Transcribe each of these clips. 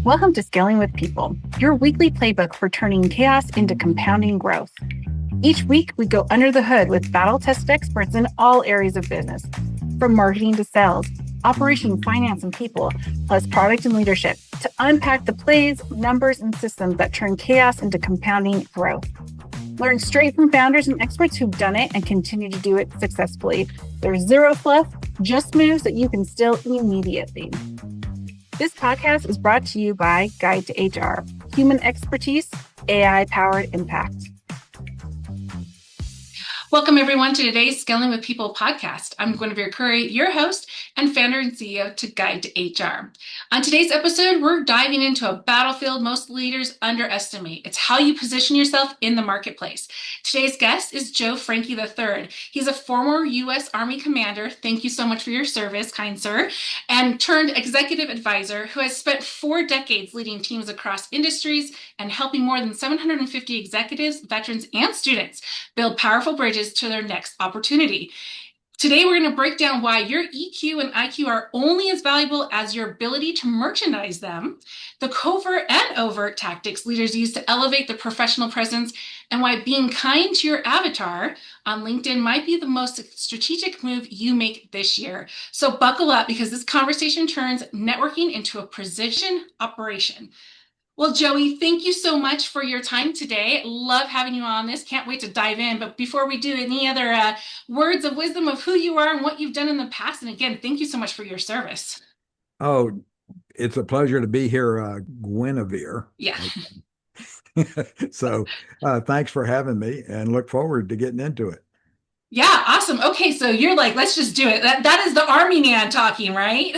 Welcome to Scaling with People, your weekly playbook for turning chaos into compounding growth. Each week, we go under the hood with battle-tested experts in all areas of business, from marketing to sales, operation, finance, and people, plus product and leadership, to unpack the plays, numbers, and systems that turn chaos into compounding growth. Learn straight from founders and experts who've done it and continue to do it successfully. There's zero fluff, just moves that you can steal immediately. This podcast is brought to you by Guide to HR, human expertise, AI-powered impact. Welcome, everyone, to today's Scaling with People podcast. I'm Guinevere Curry, your host and founder and CEO to Guide to HR. On today's episode, we're diving into a battlefield most leaders underestimate. It's how you position yourself in the marketplace. Today's guest is Joe Frankie III. He's a former U.S. Army commander. Thank you so much for your service, kind sir. And turned executive advisor who has spent 4 decades leading teams across industries and helping more than 750 executives, veterans, and students build powerful bridges to their next opportunity. Today, we're going to break down why your EQ and IQ are only as valuable as your ability to merchandise them, the covert and overt tactics leaders use to elevate their professional presence, and why being kind to your avatar on LinkedIn might be the most strategic move you make this year. So buckle up, because this conversation turns networking into a precision operation. Well, Joey, thank you so much for your time today. Love having you on this. Can't wait to dive in. But before we do, any other words of wisdom of who you are and what you've done in the past? And again, thank you so much for your service. Oh, it's a pleasure to be here, Guinevere. Yeah. So thanks for having me, and look forward to getting into it. Yeah, awesome. Okay, so you're like, let's just do it. That is the Army man talking, right?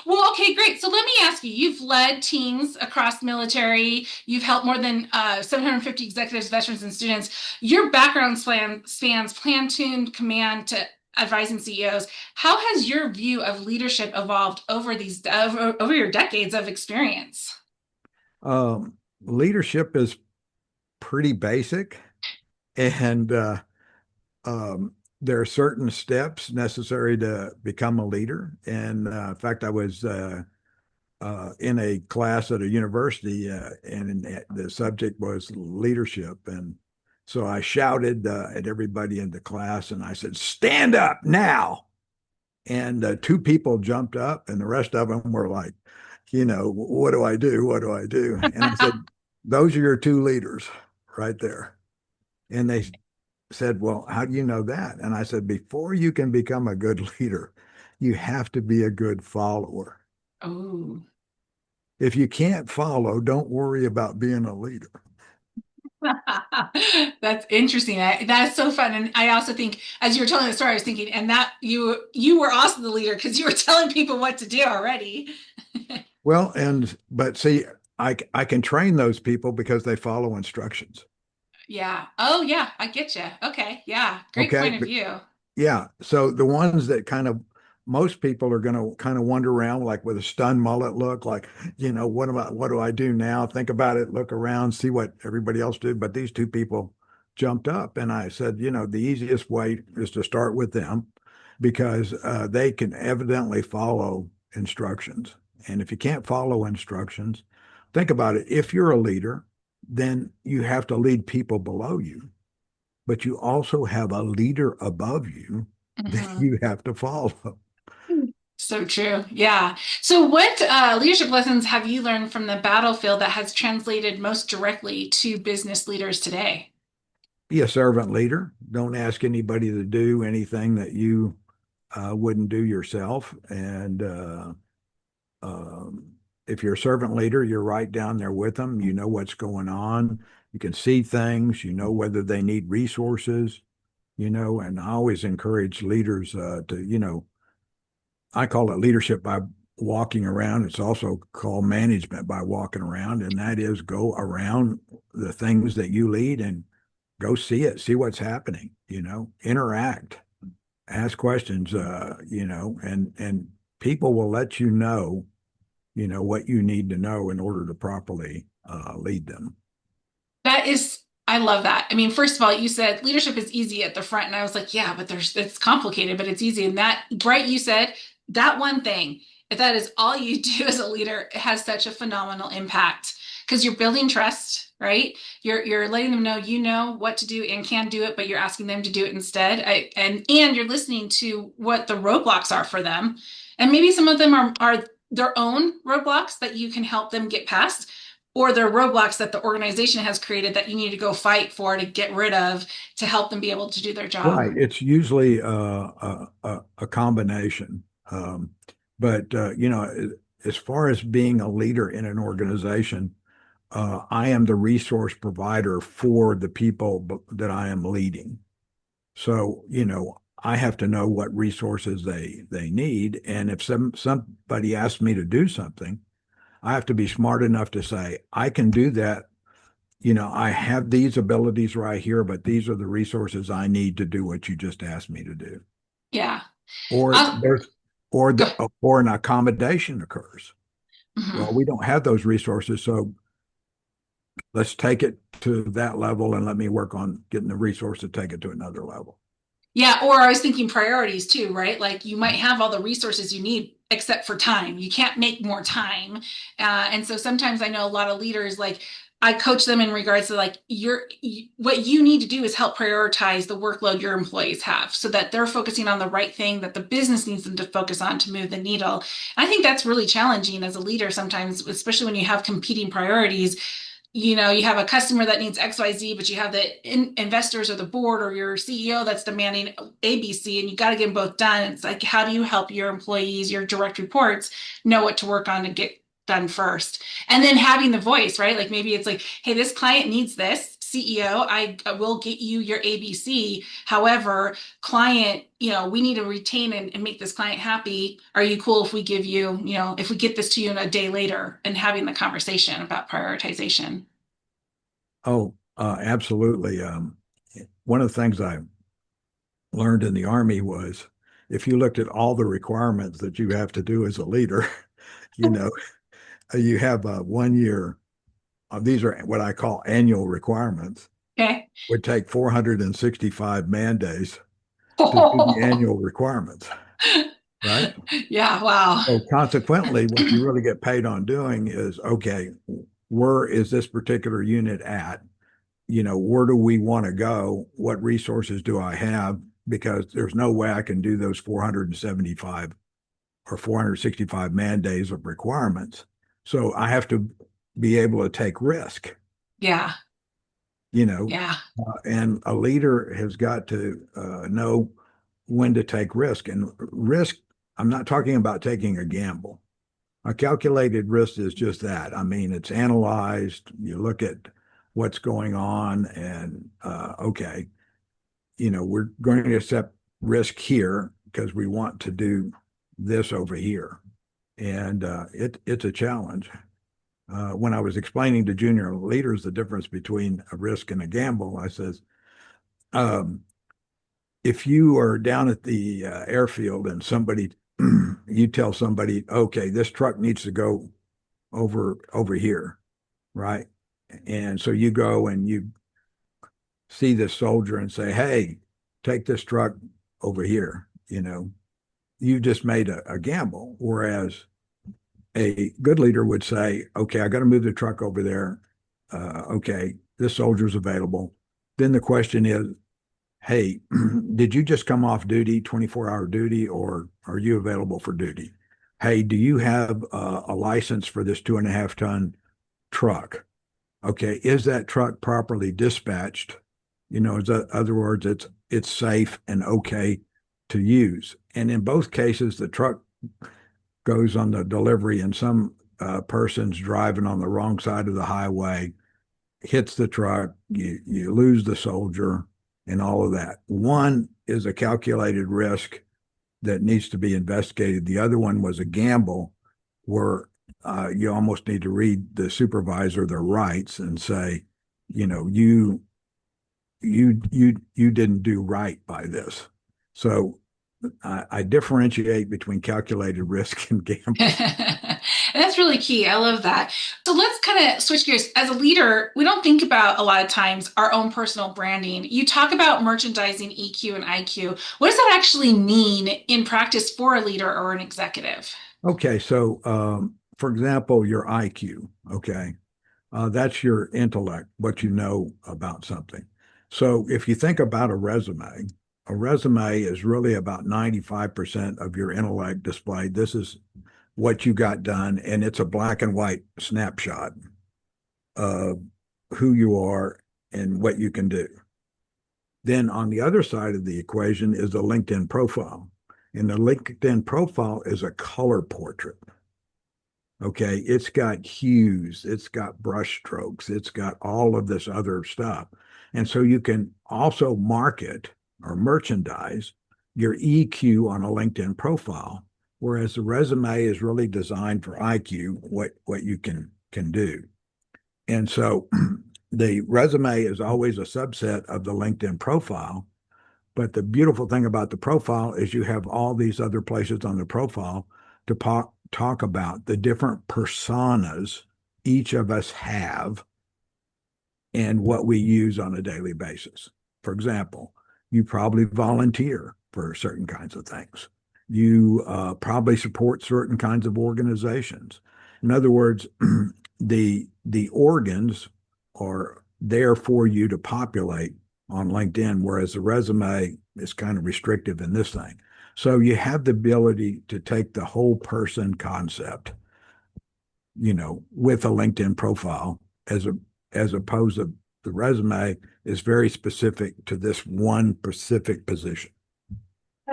Well, okay, great. So let me ask you, you've led teams across military. You've helped more than 750 executives, veterans, and students. Your background spans platoon command to advising CEOs. How has your view of leadership evolved over your decades of experience? Leadership is pretty basic, and there are certain steps necessary to become a leader. And in fact, I was in a class at a university, and the subject was leadership. And so I shouted at everybody in the class, and I said, "Stand up now." And 2 people jumped up, and the rest of them were like, what do I do? What do I do? And I said, "Those are your 2 leaders right there." And they said, "Well, how do you know that?" And I said, "Before you can become a good leader, you have to be a good follower." Oh. If you can't follow, don't worry about being a leader. That's interesting. That's so fun. And I also think, as you were telling the story, I was thinking, and that you were also the leader because you were telling people what to do already. Well, but see, I can train those people because they follow instructions. Yeah. Oh, yeah. I get you. Okay. Yeah. Great point of view. Yeah. So the ones that most people are going to kind of wander around like with a stunned mullet look, like, what do I do now? Think about it, look around, see what everybody else did. But these 2 people jumped up, and I said, the easiest way is to start with them, because they can evidently follow instructions. And if you can't follow instructions, think about it. If you're a leader, then you have to lead people below you, but you also have a leader above you that you have to follow. So true. Yeah. So what leadership lessons have you learned from the battlefield that has translated most directly to business leaders today? Be a servant leader. Don't ask anybody to do anything that you wouldn't do yourself. And if you're a servant leader, you're right down there with them. You know what's going on. You can see things. You know whether they need resources, and I always encourage leaders to, I call it leadership by walking around. It's also called management by walking around. And that is, go around the things that you lead and go see it, see what's happening, interact, ask questions, and people will let you know, what you need to know in order to properly lead them. I love that. I mean, first of all, you said leadership is easy at the front, and I was like, yeah, but it's complicated, but it's easy. And that, right, you said that one thing if that is all you do as a leader, it has such a phenomenal impact because you're building trust, right? You're letting them know you know what to do and can do it, but you're asking them to do it instead. And you're listening to what the roadblocks are for them. And maybe some of them are their own roadblocks that you can help them get past, or they're roadblocks that the organization has created that you need to go fight for to get rid of to help them be able to do their job. Right. It's usually a combination. But as far as being a leader in an organization, I am the resource provider for the people that I am leading. So, I have to know what resources they need. And if somebody asks me to do something, I have to be smart enough to say, I can do that. I have these abilities right here, but these are the resources I need to do what you just asked me to do. Yeah. Or Um, there's or go. the or an accommodation occurs. Well, Mhm. we don't have those resources, so let's take it to that level and let me work on getting the resource to take it to another level. Yeah, or I was thinking priorities too, right? Like you might have all the resources you need except for time. You can't make more time. And so sometimes I know a lot of leaders, like I coach them in regards to like what you need to do is help prioritize the workload your employees have so that they're focusing on the right thing that the business needs them to focus on to move the needle. I think that's really challenging as a leader sometimes, especially when you have competing priorities. You have a customer that needs XYZ, but you have the investors or the board or your CEO that's demanding ABC, and you got to get them both done. It's like, how do you help your employees, your direct reports, know what to work on to get done first? And then having the voice, right? Like maybe it's like, hey, this client needs this. CEO, I will get you your ABC. However, client, we need to retain and make this client happy. Are you cool if we give you, if we get this to you in a day later and having the conversation about prioritization? Oh, absolutely. One of the things I learned in the Army was if you looked at all the requirements that you have to do as a leader, you know, you have 1 year. These are what I call annual requirements. Okay. Would take 465 man days to do the annual requirements, right? Yeah, wow. So consequently, what you really get paid on doing is, okay, where is this particular unit at? Where do we want to go? What resources do I have? Because there's no way I can do those 475 or 465 man days of requirements. So I have to be able to take risk, Yeah, you know, yeah, and a leader has got to know when to take risk. And risk, I'm not talking about taking a gamble. A calculated risk is just that. I mean, it's analyzed. You look at what's going on, and okay, we're going to accept risk here because we want to do this over here, and it's a challenge. When I was explaining to junior leaders the difference between a risk and a gamble, I says, um, if you are down at the airfield and you tell somebody, okay, this truck needs to go over here, right? And so you go and you see this soldier and say, hey, take this truck over here. You just made a gamble. Whereas a good leader would say, okay, I got to move the truck over there. Okay, this soldier's available. Then the question is, hey, did you just come off duty, 24-hour duty, or are you available for duty? Hey, do you have a license for this 2.5 ton truck? Okay, is that truck properly dispatched? In other words, it's safe and okay to use. And in both cases, the truck goes on the delivery, and some person's driving on the wrong side of the highway, hits the truck, you lose the soldier, and all of that. One is a calculated risk that needs to be investigated. The other one was a gamble where you almost need to read the supervisor their rights and say, you you didn't do right by this. So I differentiate between calculated risk and gamble. that's really key. I love that. So let's kind of switch gears. As a leader, we don't think about a lot of times our own personal branding. You talk about merchandising EQ and IQ. What does that actually mean in practice for a leader or an executive? Okay, so for example, your IQ, okay, that's your intellect, what you know about something. So if you think about a resume is really about 95% of your intellect displayed. This is what you got done, and it's a black and white snapshot of who you are and what you can do. Then on the other side of the equation is the LinkedIn profile. And the LinkedIn profile is a color portrait. Okay. It's got hues, it's got brush strokes, it's got all of this other stuff. And so you can also market or merchandise your EQ on a LinkedIn profile, whereas the resume is really designed for IQ, what you can do. And so the resume is always a subset of the LinkedIn profile. But the beautiful thing about the profile is you have all these other places on the profile to talk about the different personas each of us have and what we use on a daily basis. For example, you probably volunteer for certain kinds of things. You probably support certain kinds of organizations. In other words, the organs are there for you to populate on LinkedIn, whereas the resume is kind of restrictive in this thing. So you have the ability to take the whole person concept, with a LinkedIn profile as opposed to the resume is very specific to this one specific position.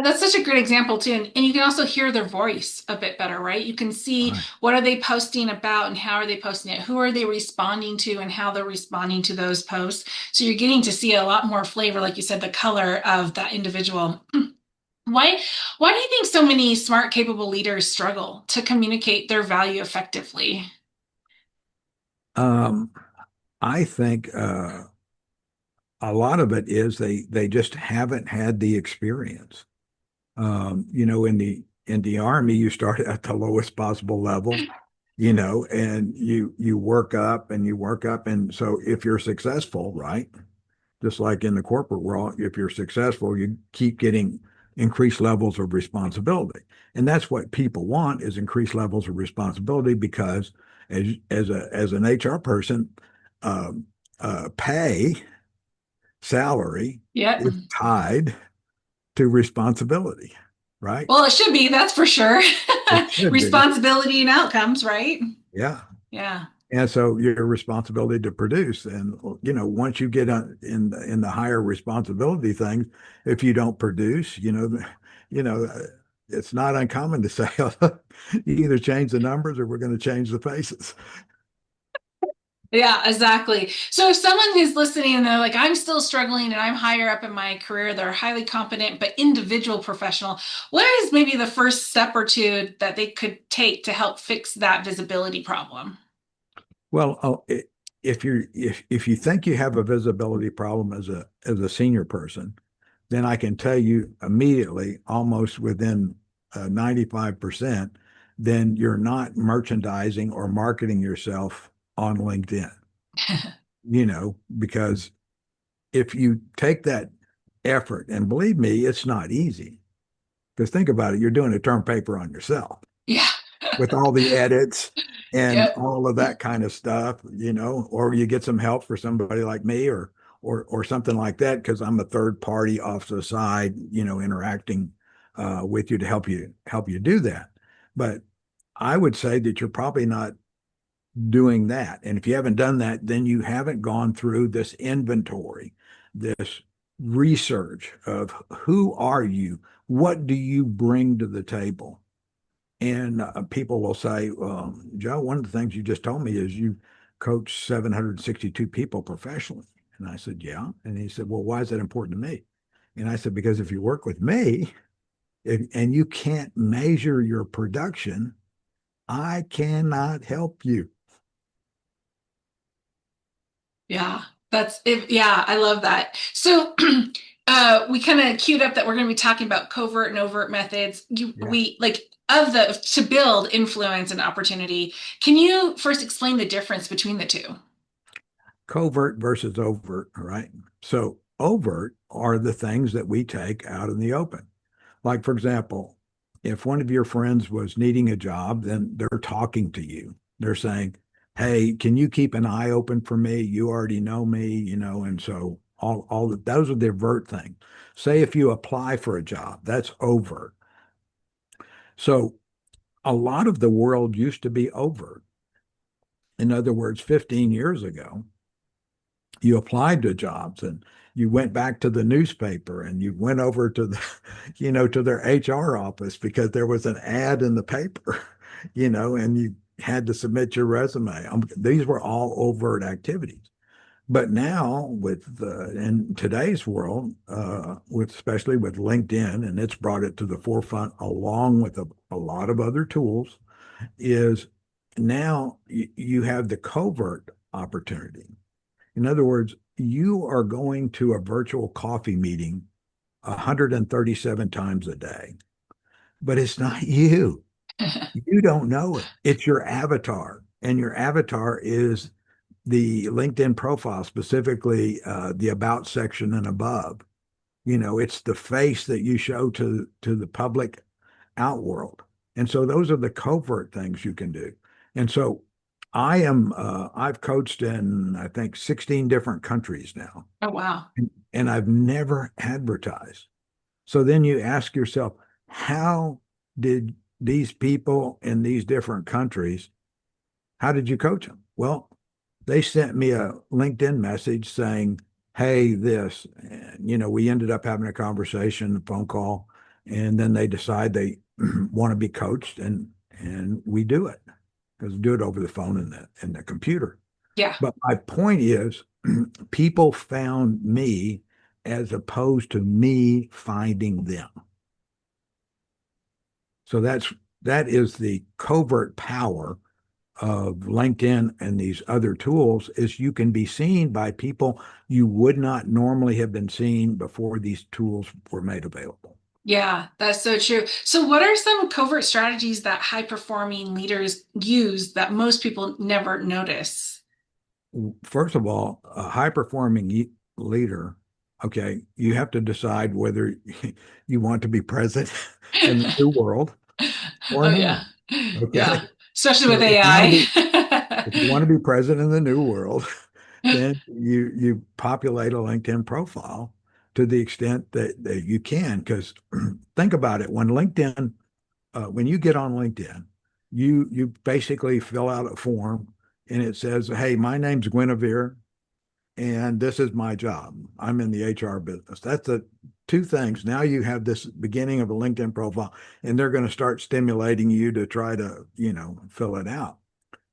That's such a great example too. And you can also hear their voice a bit better, right? You can see Right. what are they posting about and how are they posting it? Who are they responding to and how they're responding to those posts? So you're getting to see a lot more flavor, like you said, the color of that individual. Why why do you think so many smart, capable leaders struggle to communicate their value effectively? Um, I think a lot of it is they just haven't had the experience. In the army, you start at the lowest possible level, and you work up and you work up, and so if you're successful, right, just like in the corporate world, if you're successful, you keep getting increased levels of responsibility, and that's what people want is increased levels of responsibility because as an HR person, um, pay salary Yep. is tied to responsibility, right? Well, it should be, that's for sure. It should be. Responsibility and outcomes, right? Yeah. Yeah. And so your responsibility to produce, and once you get in the higher responsibility things, if you don't produce, you know, it's not uncommon to say, you either change the numbers or we're going to change the faces. Yeah, exactly. So if someone who's listening and they're like, I'm still struggling and I'm higher up in my career, they're highly competent but individual professional, what is maybe the first step or two that they could take to help fix that visibility problem? Well, if you think you have a visibility problem as a senior person, then I can tell you immediately, almost within 95%, then you're not merchandising or marketing yourself on LinkedIn, because if you take that effort, and believe me, it's not easy, because think about it, you're doing a term paper on yourself Yeah. with all the edits and Yep. all of that kind of stuff, or you get some help for somebody like me or something like that, because I'm a third party off to the side, interacting with you to help you do that. But I would say that you're probably not doing that. And if you haven't done that, then you haven't gone through this inventory, this research of who are you? What do you bring to the table? And people will say, Joe, one of the things you just told me is you coach 762 people professionally. And I said, yeah. And he said, well, why is that important to me? And I said, because if you work with me and you can't measure your production, I cannot help you. Yeah. That's it. Yeah, I love that. So We kind of queued up that we're going to be talking about covert and overt methods. Yeah. We like of the to build influence and opportunity. Can you first explain the difference between the two? Covert versus overt, all right? So overt are the things that we take out in the open. Like, for example, if one of your friends was needing a job, then they're talking to you. They're saying, "Hey, can you keep an eye open for me? You already know me, and so those are the overt things. Say if you apply for a job, that's overt. So a lot of the world used to be overt. In other words, 15 years ago, you applied to jobs and you went back to the newspaper and you went over to the to their HR office because there was an ad in the paper, and you had to submit your resume. These were all overt activities. But now in today's world, with especially with LinkedIn, and it's brought it to the forefront along with a lot of other tools, is now you have the covert opportunity. In other words, you are going to a virtual coffee meeting 137 times a day, but it's not you. You don't know it. It's your avatar. And your avatar is the LinkedIn profile, specifically the about section and above. It's the face that you show to the public outworld. And so those are the covert things you can do. And so I've coached in, I think, 16 different countries now, Oh, wow. and I've never advertised. So then you ask yourself, how did these people in these different countries, how did you coach them? Well, they sent me a LinkedIn message saying, "Hey, this," and, we ended up having a conversation, a phone call, and then they decide they want to be coached, and we do it because we do it over the phone and the computer. Yeah. But my point is, people found me as opposed to me finding them. So that is the covert power of LinkedIn and these other tools is you can be seen by people you would not normally have been seen before these tools were made available. Yeah, that's so true. So, what are some covert strategies that high performing leaders use that most people never notice? First of all, a high performing leader, okay, you have to decide whether you want to be present in the new world or Oh, not. yeah. Okay. Yeah. Especially with So AI. if you want to be present in the new world, then you populate a LinkedIn profile to the extent that you can. Because think about it, when you get on LinkedIn, you basically fill out a form and it says, "Hey, my name's Guinevere, and this is my job. I'm in the HR business." That's the two things. Now you have this beginning of a LinkedIn profile, and they're going to start stimulating you to try to, fill it out.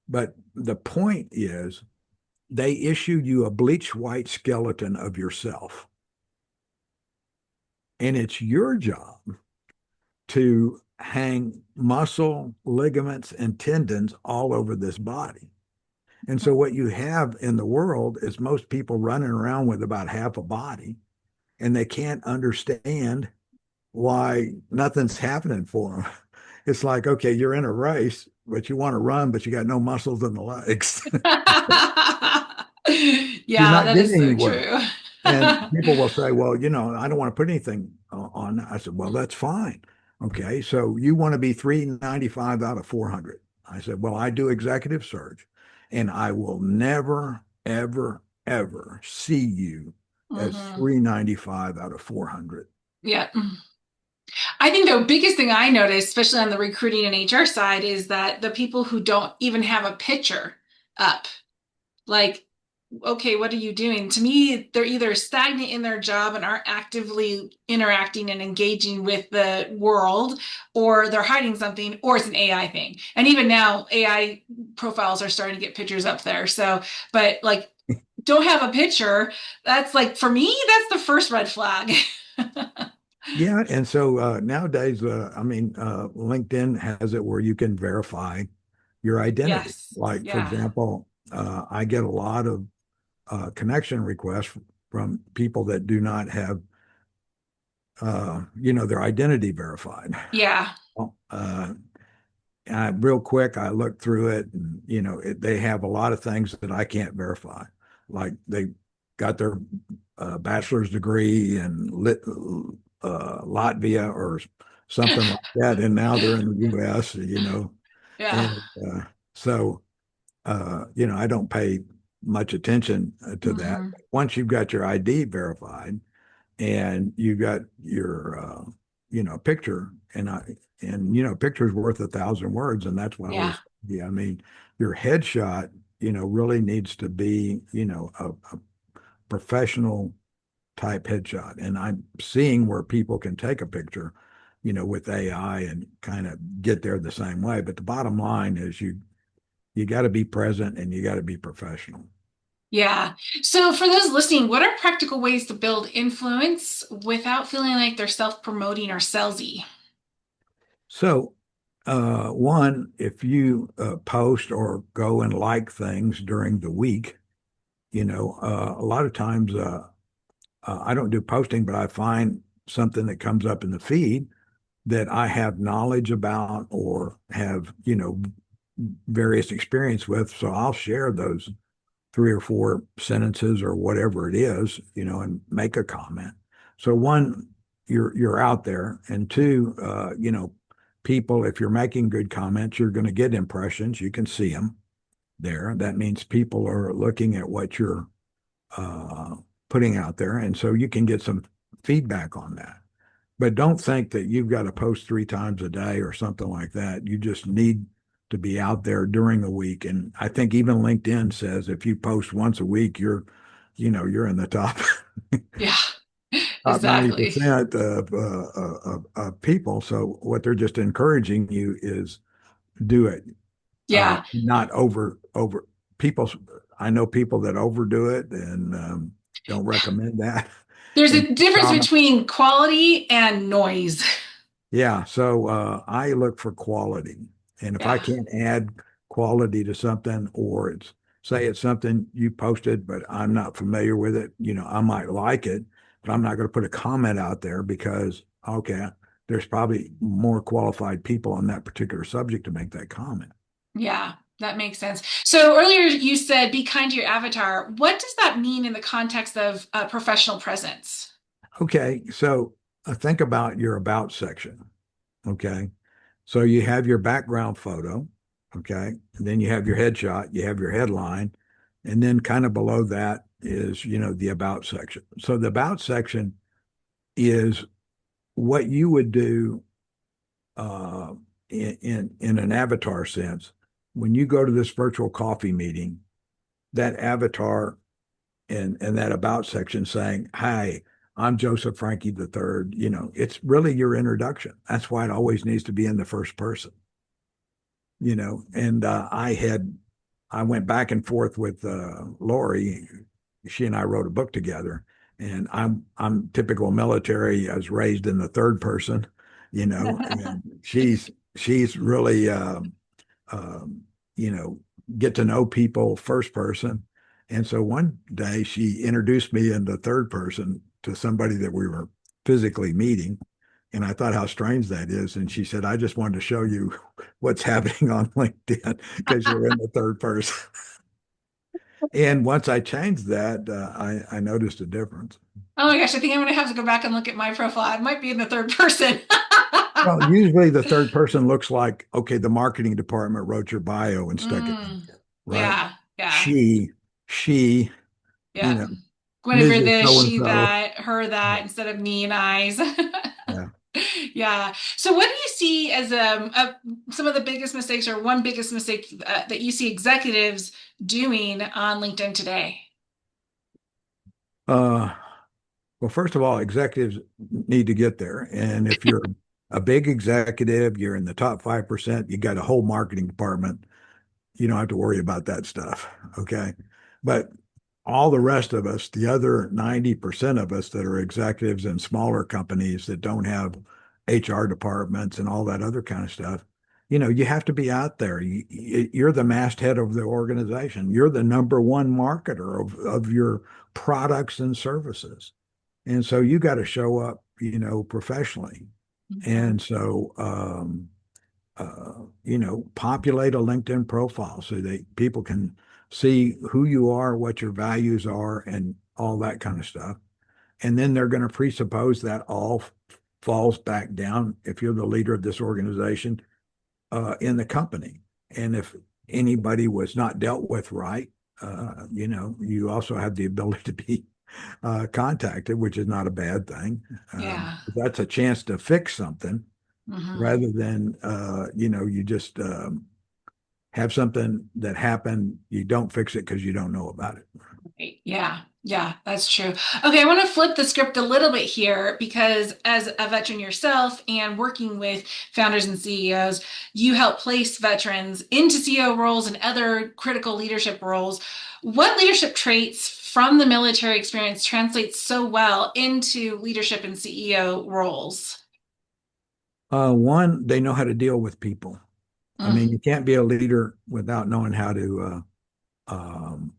But the point is, they issue you a bleach white skeleton of yourself. And it's your job to hang muscle, ligaments, and tendons all over this body. And so, what you have in the world is most people running around with about half a body, and they can't understand why nothing's happening for them. It's like, okay, you're in a race, but you want to run, but you got no muscles in the legs. You're Yeah, not that is getting so anywhere. true. And people will say, "Well, I don't want to put anything on." I said, "Well, that's fine. Okay. So you want to be 395 out of 400." I said, "Well, I do executive search and I will never, ever, ever see you as Hmm. 395 out of 400." Yeah. I think the biggest thing I noticed, especially on the recruiting and HR side, is that the people who don't even have a picture up, like, okay, what are you doing? To me, they're either stagnant in their job and aren't actively interacting and engaging with the world, or they're hiding something, or it's an AI thing. And even now, AI profiles are starting to get pictures up there. So, but like, don't have a picture. That's like, for me, that's the first red flag. Yeah. And so nowadays, LinkedIn has it where you can verify your identity. Yes. Like, for Yeah. example, I get a lot of connection requests from people that do not have they're identity verified. Yeah. Well, real quick, I looked through it, and they have a lot of things that I can't verify. Like they got their bachelor's degree in Latvia or something like that, and now they're in the U.S. Yeah. And so I don't pay much attention to that. Hmm. Once you've got your ID verified and you got your picture, picture's worth 1,000 words, and that's what I Yeah. always, yeah, I mean, your headshot really needs to be a professional type headshot. And I'm seeing where people can take a picture with AI and kind of get there the same way, but the bottom line is you got to be present and you got to be professional. Yeah. So for those listening, what are practical ways to build influence without feeling like they're self-promoting or salesy? So, one, if you post or go and like things during the week, a lot of times I don't do posting, but I find something that comes up in the feed that I have knowledge about or have, various experience with. So I'll share those 3 or 4 sentences or whatever it is, and make a comment. So one, you're out there, and two, people, if you're making good comments, you're going to get impressions. You can see them there. That means people are looking at what you're uh, putting out there, and so you can get some feedback on that. But don't think that you've got to post 3 times a day or something like that. You just need to be out there during the week. And I think even LinkedIn says if you post once a week, you're in the top Yeah, top exactly. 90% of people. So what they're just encouraging you is do it. Yeah. Not over people. I know people that overdo it and don't recommend that. There's And a difference between quality and noise. yeah, so I look for quality. And if I Yeah. can't add quality to something, or say it's something you posted, but I'm not familiar with it, I might like it, but I'm not going to put a comment out there because, okay, there's probably more qualified people on that particular subject to make that comment. Yeah, that makes sense. So earlier you said be kind to your avatar. What does that mean in the context of professional presence? Okay, so think about your about section. Okay. So you have your background photo, okay, and then you have your headshot, you have your headline, and then kind of below that is, the about section. So the about section is what you would do uh, in an avatar sense. When you go to this virtual coffee meeting, that avatar and that about section saying, "Hi, I'm Joseph Frankie III." It's really your introduction. That's why it always needs to be in the first person. And I went back and forth with Lori. She and I wrote a book together, and I'm typical military. I was raised in the third person, and she's really um, you know get to know people first person. And so one day she introduced me in the third person to somebody that we were physically meeting, and I thought how strange that is. And she said, I just wanted to show you what's happening on LinkedIn because you're in the third person. And once I changed that, I noticed a difference. Oh my gosh, I think I'm going to have to go back and look at my profile. It might be in the third person. Well, usually the third person looks like, okay, the marketing department wrote your bio and stuck it in Mm, there, right? yeah, yeah, She, you yeah. know, Guinevere Mrs. this, So and she so. that, her that, instead of me and I's. Yeah. Yeah. So, what do you see as some of the biggest mistakes, or one biggest mistake that you see executives doing on LinkedIn today? Uh, well, first of all, executives need to get there. And if you're a big executive, you're in the top 5%, you got a whole marketing department, you don't have to worry about that stuff. Okay. But all the rest of us, the other 90% of us that are executives in smaller companies that don't have HR departments and all that other kind of stuff, you have to be out there. You're the masthead of the organization. You're the number one marketer of your products and services. And so you got to show up, professionally. Mhm. And so, populate a LinkedIn profile so that people can see who you are, what your values are, and all that kind of stuff. And then they're going to presuppose that all falls back down if you're the leader of this organization in the company. And if anybody was not dealt with right, you also have the ability to be contacted, which is not a bad thing. Yeah. That's a chance to fix something Mhm. rather than, you just have something that happened, you don't fix it because you don't know about it. Right. Yeah, yeah, that's true. Okay, I want to flip the script a little bit here because as a veteran yourself and working with founders and CEOs, you help place veterans into CEO roles and other critical leadership roles. What leadership traits from the military experience translates so well into leadership and CEO roles? One, they know how to deal with people. I Mm, mean, you can't be a leader without knowing how to um,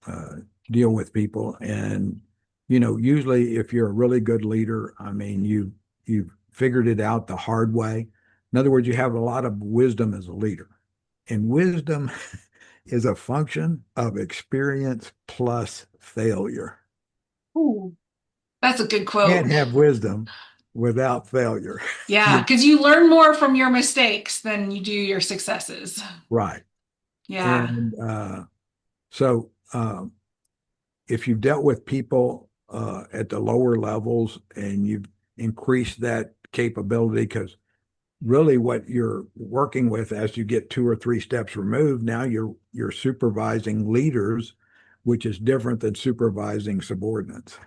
uh, deal with people. And usually, if you're a really good leader, I mean, you've figured it out the hard way. In other words, you have a lot of wisdom as a leader, and wisdom is a function of experience plus failure. ooh, that's a good You quote. can't have wisdom without failure. Yeah, You because you learn more from your mistakes than you do your successes. right. Yeah, And so if you've dealt with people at the lower levels and you've increased that capability, because really what you're working with as you get two or three steps removed, now you're supervising leaders, which is different than supervising subordinates.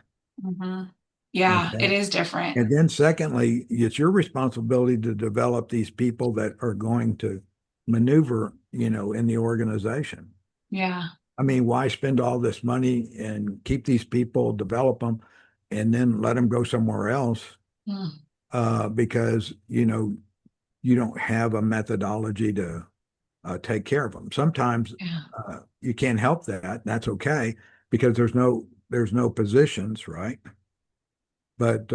hmm, yeah, it Okay. is different. And then secondly, it's your responsibility to develop these people that are going to maneuver, in the organization. Yeah. I mean, why spend all this money and keep these people, develop them, and then let them go somewhere else? Mm, Because you don't have a methodology to take care of them. Sometimes yeah. you can't help that. That's okay because there's no positions, right? But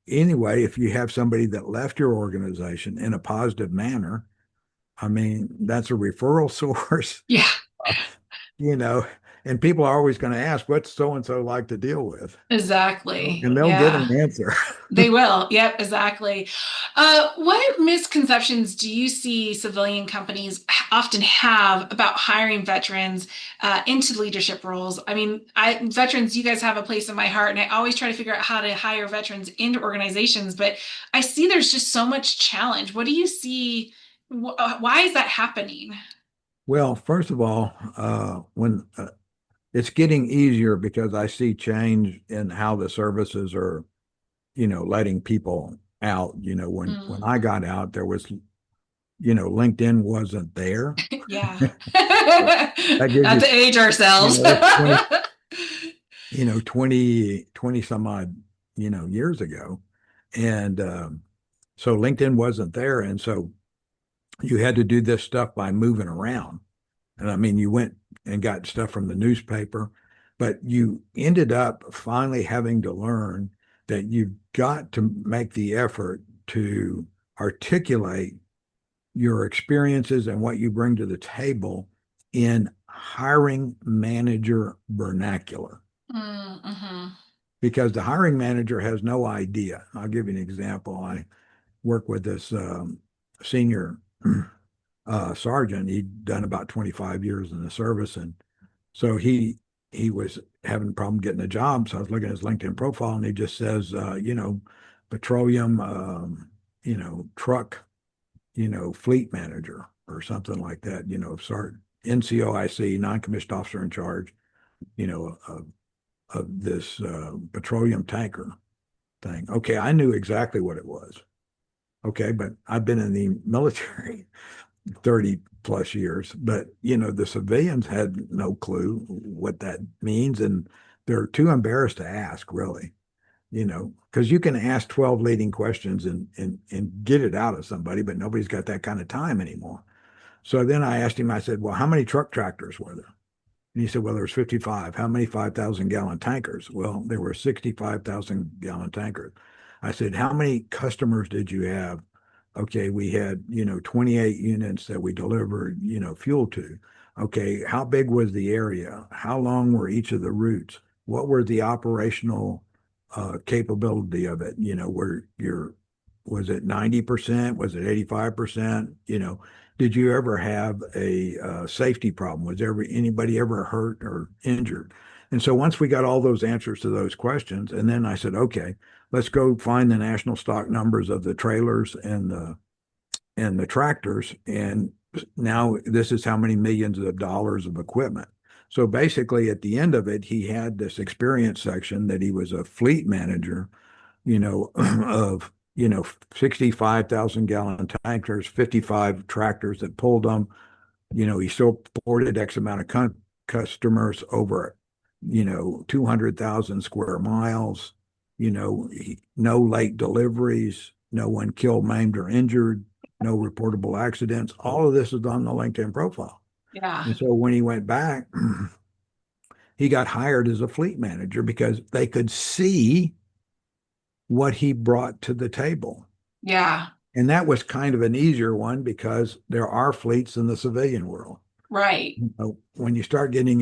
anyway, if you have somebody that left your organization in a positive manner, I mean, that's a referral source. Yeah, Uh, you know, and people are always going to ask, what's so and so like to deal with? exactly. And they'll get Yeah, an answer. they will. Yep, exactly. What misconceptions do you see civilian companies often have about hiring veterans into leadership roles? I mean, veterans, you guys have a place in my heart, and I always try to figure out how to hire veterans into organizations, but I see there's just so much challenge. What do you see? Why is that happening? Well, first of all, when it's getting easier because I see change in how the services are, letting people out. When Mm. I got out, there was, LinkedIn wasn't there. Yeah. That gives Not you, to age ourselves. that's 20, 20 some odd, years ago. And so LinkedIn wasn't there. And so you had to do this stuff by moving around. And I mean, you went and got stuff from the newspaper, but you ended up finally having to learn that you've got to make the effort to articulate your experiences and what you bring to the table in hiring manager vernacular. Mm-hmm. Because the hiring manager has no idea. I'll give you an example. I work with this senior sergeant. He'd done about 25 years in the service, and so he was having a problem getting a job. So I was looking at his LinkedIn profile, and he just says, petroleum, truck, fleet manager or something like that. Sergeant NCOIC, non-commissioned officer in charge, of this petroleum tanker thing. Okay, I knew exactly what it was. Okay, but I've been in the military 30 plus years, but the civilians had no clue what that means, and they're too embarrassed to ask, really, because you can ask 12 leading questions and get it out of somebody, but nobody's got that kind of time anymore. So then I asked him, I said, well, how many truck tractors were there? And he said, well, there's 55. How many 5,000 gallon tankers? Well, there were 65,000 gallon tankers. I said, how many customers did you have? Okay, we had, 28 units that we delivered, fuel to. Okay, how big was the area? How long were each of the routes? What were the operational capability of it? Was it 90%? Was it 85%? Did you ever have a safety problem? Was anybody ever hurt or injured? And so once we got all those answers to those questions, and then I said, okay, let's go find the national stock numbers of the trailers and the tractors. And now this is how many millions of dollars of equipment. So basically, at the end of it, he had this experience section that he was a fleet manager, of 65,000 gallon tankers, 55 tractors that pulled them. He supported X amount of customers over 200,000 square miles, no late deliveries, no one killed, maimed, or injured, no reportable accidents. All of this is on the LinkedIn profile. Yeah. And so when he went back, he got hired as a fleet manager because they could see what he brought to the table. Yeah. And that was kind of an easier one because there are fleets in the civilian world. Right. When you start getting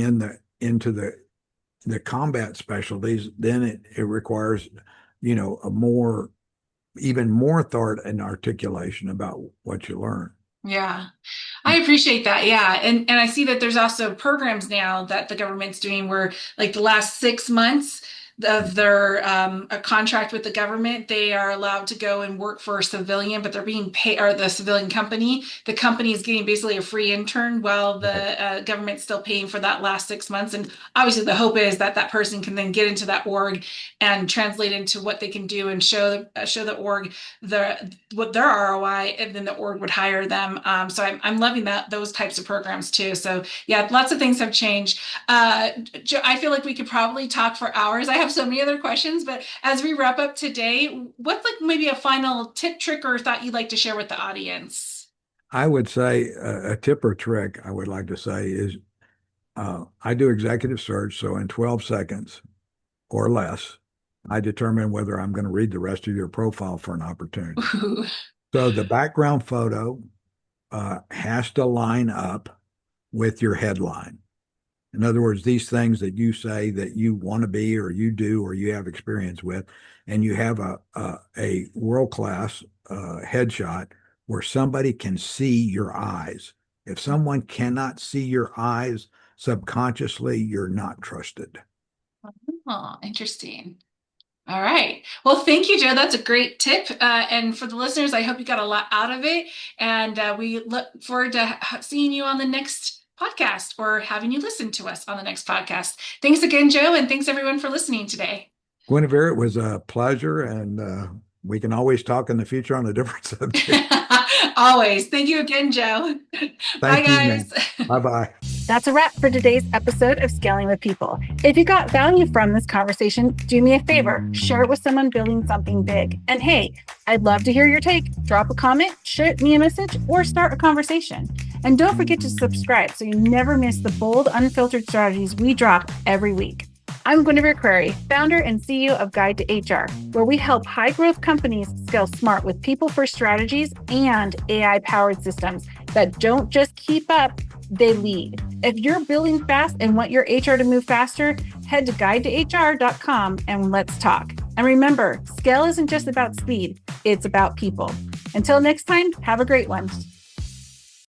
into the combat specialties, then it requires, even more thought and articulation about what you learn. Yeah. I appreciate that. Yeah. And I see that there's also programs now that the government's doing where like the last 6 months of their a contract with the government, they are allowed to go and work for a civilian, but they're being paid, or the civilian company. The company is getting basically a free intern while the government's still paying for that last 6 months. And obviously the hope is that that person can then get into that org and translate into what they can do and show the org what their ROI, and then the org would hire them. So I'm loving those types of programs too. So yeah, lots of things have changed. Joe, I feel like we could probably talk for hours. I have so many other questions, but as we wrap up today, what's like maybe a final tip, trick, or thought you'd like to share with the audience? I would say a tip or trick I would like to say is I do executive search. So in 12 seconds or less, I determine whether I'm going to read the rest of your profile for an opportunity. Ooh. So the background photo has to line up with your headline. In other words, these things that you say that you want to be, or you do, or you have experience with, and you have a world-class headshot where somebody can see your eyes. If someone cannot see your eyes subconsciously, you're not trusted. Oh, interesting. All right. Well, thank you, Joe. That's a great tip. And for the listeners, I hope you got a lot out of it. And we look forward to seeing you on the next podcast, or having you listen to us on the next podcast. Thanks again, Joe. And thanks everyone for listening today. Guinevere, it was a pleasure. And we can always talk in the future on a different subject. Always. Thank you again, Joe. Bye, Thank you, guys. Bye-bye. That's a wrap for today's episode of Scaling with People. If you got value from this conversation, do me a favor, share it with someone building something big. And hey, I'd love to hear your take. Drop a comment, shoot me a message, or start a conversation. And don't forget to subscribe so you never miss the bold, unfiltered strategies we drop every week. I'm Guinevere Query, founder and CEO of Guide to HR, where we help high-growth companies scale smart with people-first strategies and AI-powered systems that don't just keep up, they lead. If you're building fast and want your HR to move faster, head to guidetohr.com and let's talk. And remember, scale isn't just about speed, it's about people. Until next time, have a great one.